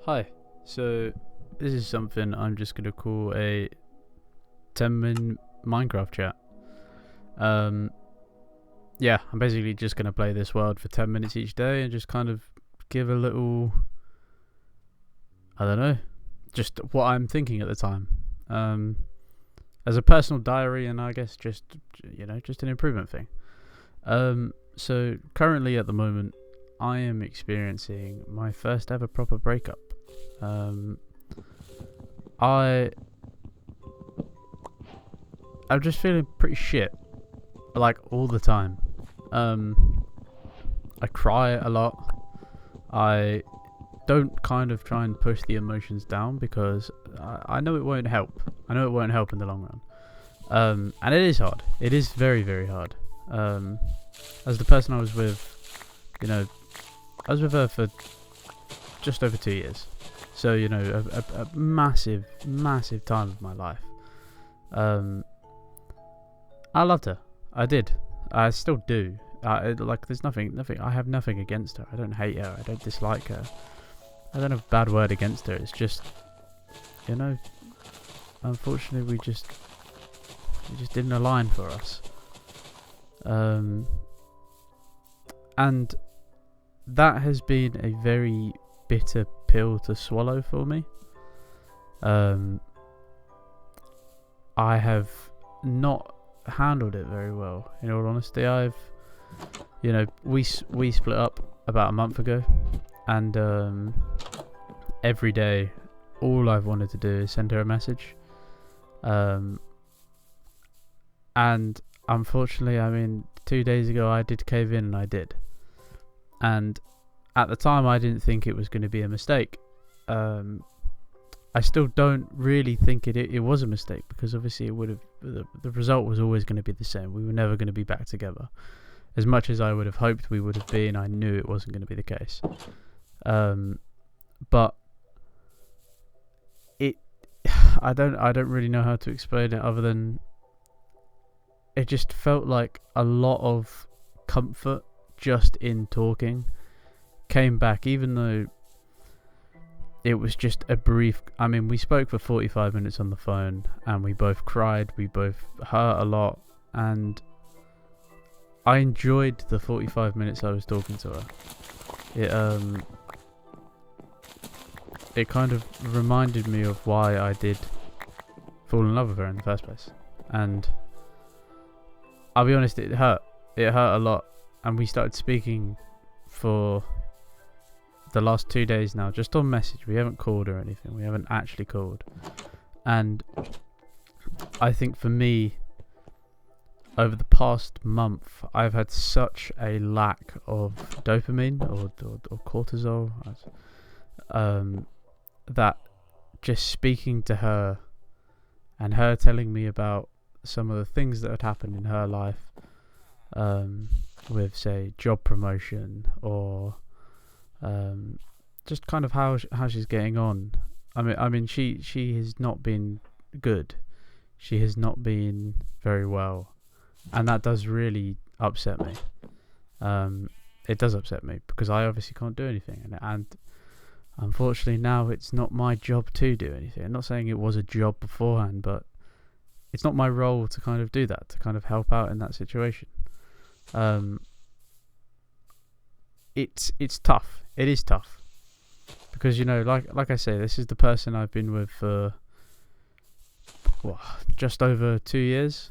Hi. So this is something I'm just gonna call a 10-minute Minecraft chat. Um, yeah, I'm basically just gonna play this world for 10 minutes each day and just kind of give a little, I don't know, just what I'm thinking at the time. Um, as a personal diary, and I guess just an improvement thing. So currently at the moment, I am experiencing my first ever proper breakup. Um, I I'm just feeling pretty shit, like all the time. Um, I cry a lot. I don't kind of try and push the emotions down because I know it won't help. I know it won't help in the long run. And it is hard. It is very, very hard. As the person I was with, you know, I was with her for just over 2 years. So, a massive, massive time of my life. Um, I loved her. I did. I still do. There's nothing. I have nothing against her. I don't hate her. I don't dislike her. I don't have a bad word against her. It's just, you know, unfortunately, we just didn't align for us. And that has been a very bitter pill to swallow for me. I have not handled it very well. In all honesty, we split up about a month ago, and every day, all I've wanted to do is send her a message. And unfortunately, 2 days ago I did cave in, and I did. And at the time, I didn't think it was going to be a mistake. I still don't really think it was a mistake, because obviously the result was always going to be the same. We were never going to be back together. As much as I would have hoped we would have been, I knew it wasn't going to be the case. But I don't really know how to explain it, other than it just felt like a lot of comfort just in talking came back, even though it was just a brief. We spoke for 45 minutes on the phone, and we both cried, we both hurt a lot, and I enjoyed the 45 minutes I was talking to her. It kind of reminded me of why I did fall in love with her in the first place. And I'll be honest, it hurt a lot, and we started speaking for the last 2 days now, just on message. We haven't called or anything. We haven't actually called. And I think for me, over the past month, I've had such a lack of dopamine or cortisol, that just speaking to her and her telling me about some of the things that had happened in her life, with, say, job promotion, or just kind of how she's getting on. She has not been good. She has not been very well, and that does really upset me. It does upset me, because I obviously can't do anything, and unfortunately now it's not my job to do anything. I'm not saying it was a job beforehand, but it's not my role to kind of do that, to kind of help out in that situation. It's tough. It is tough, because like I say, this is the person I've been with for just over 2 years.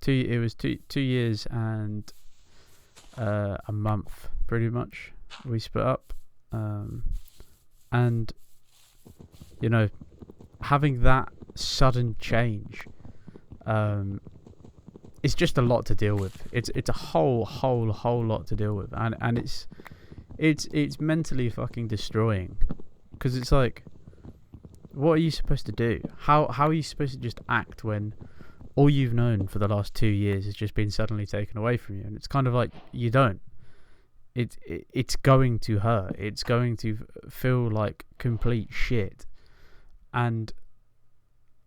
It was 2 years and a month, pretty much. We split up, and having that sudden change, it's just a lot to deal with. It's a whole lot to deal with, and it's mentally fucking destroying, because it's like, what are you supposed to do? How are you supposed to just act when all you've known for the last 2 years has just been suddenly taken away from you? And it's kind of like, you don't. It's going to hurt. It's going to feel like complete shit, and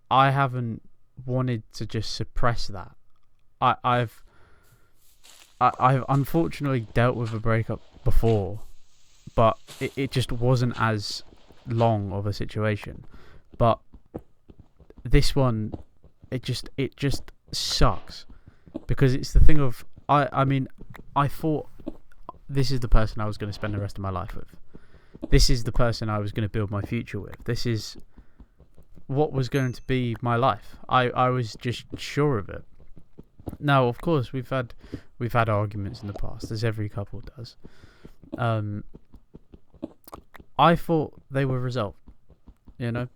I haven't wanted to just suppress that. I've unfortunately dealt with a breakup before, but it just wasn't as long of a situation, but this one, it just sucks, because it's the thing of, I mean, I thought this is the person I was going to spend the rest of my life with. This is the person I was going to build my future with. This is what was going to be my life. I was just sure of it. Now, of course, we've had arguments in the past, as every couple does. I thought they were resolved. You know,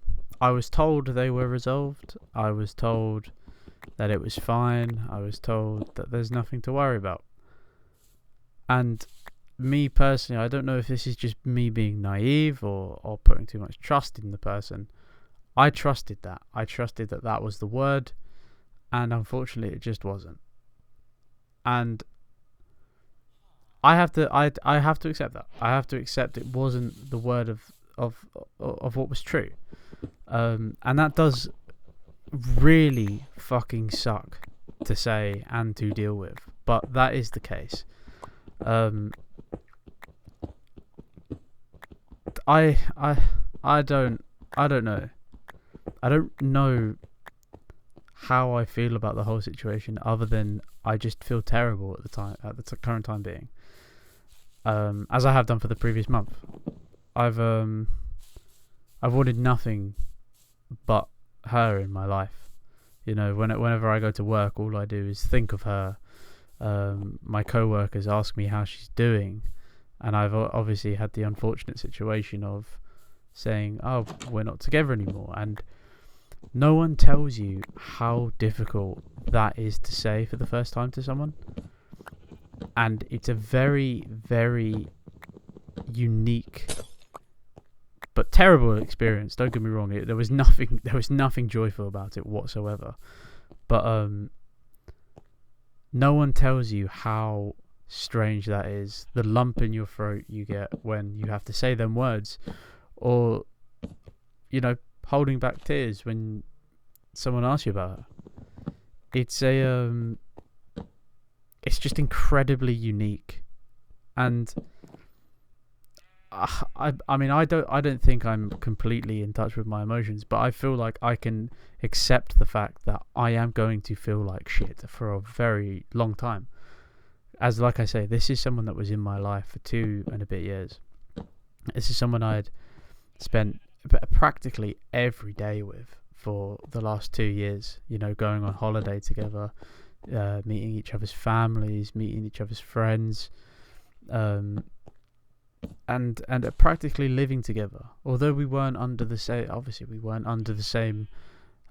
I was told they were resolved. I was told that it was fine. I was told that there's nothing to worry about. And me personally, I don't know if this is just me being naive or putting too much trust in the person. I trusted that. I trusted that that was the word, and unfortunately it just wasn't. And I have to accept that. I have to accept it wasn't the word of what was true. And that does really fucking suck to say and to deal with, but that is the case. I don't know. I don't know how I feel about the whole situation, other than I just feel terrible at the current time being. As I have done for the previous month. I've wanted nothing but her in my life. You know, whenever I go to work, all I do is think of her. My co-workers ask me how she's doing, and I've obviously had the unfortunate situation of saying, "Oh, we're not together anymore," and no one tells you how difficult that is to say for the first time to someone. And it's a very, very unique but terrible experience. Don't get me wrong. There was nothing joyful about it whatsoever. But no one tells you how strange that is. The lump in your throat you get when you have to say them words, or, you know, holding back tears when someone asks you about her. It's it's just incredibly unique, and I mean, I don't think I'm completely in touch with my emotions, but I feel like I can accept the fact that I am going to feel like shit for a very long time. As like I say, this is someone that was in my life for 2 and a bit years. This is someone I had spent practically every day with for the last 2 years. You know, going on holiday together, meeting each other's families, meeting each other's friends, and practically living together. Although we weren't under the same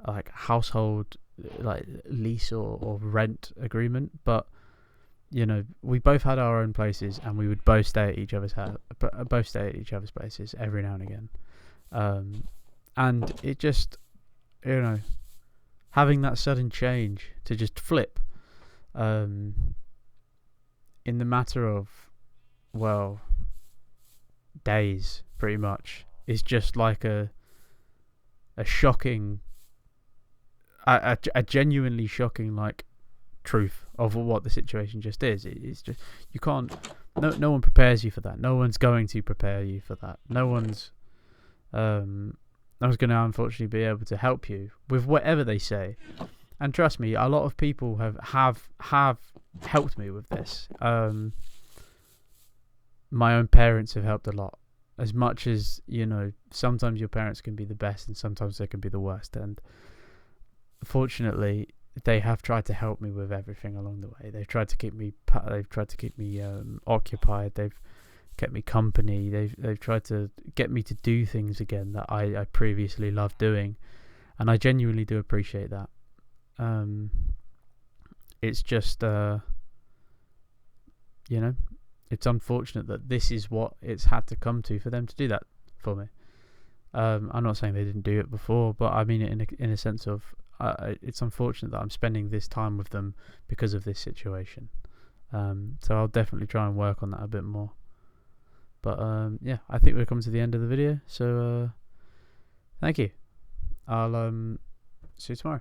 like household, like lease or rent agreement, but you know, we both had our own places, and we would both stay at each other's places every now and again. And it just, you know, having that sudden change to just flip, in the matter of, well, days, pretty much, is just like a shocking, a genuinely shocking, like, truth of what the situation just is. It's just, you can't, no one prepares you for that. No one's going to prepare you for that. No one's going to unfortunately be able to help you with whatever they say. And trust me, a lot of people have helped me with this. My own parents have helped a lot. As much as, you know, sometimes your parents can be the best and sometimes they can be the worst, and fortunately they have tried to help me with everything along the way. They've tried to keep me occupied. They've kept me company. They've tried to get me to do things again that I previously loved doing, and I genuinely do appreciate that. It's just you know, it's unfortunate that this is what it's had to come to for them to do that for me. I'm not saying they didn't do it before, but I mean it in a sense of, it's unfortunate that I'm spending this time with them because of this situation. So I'll definitely try and work on that a bit more. But yeah, I think we've come to the end of the video. So thank you. I'll see you tomorrow.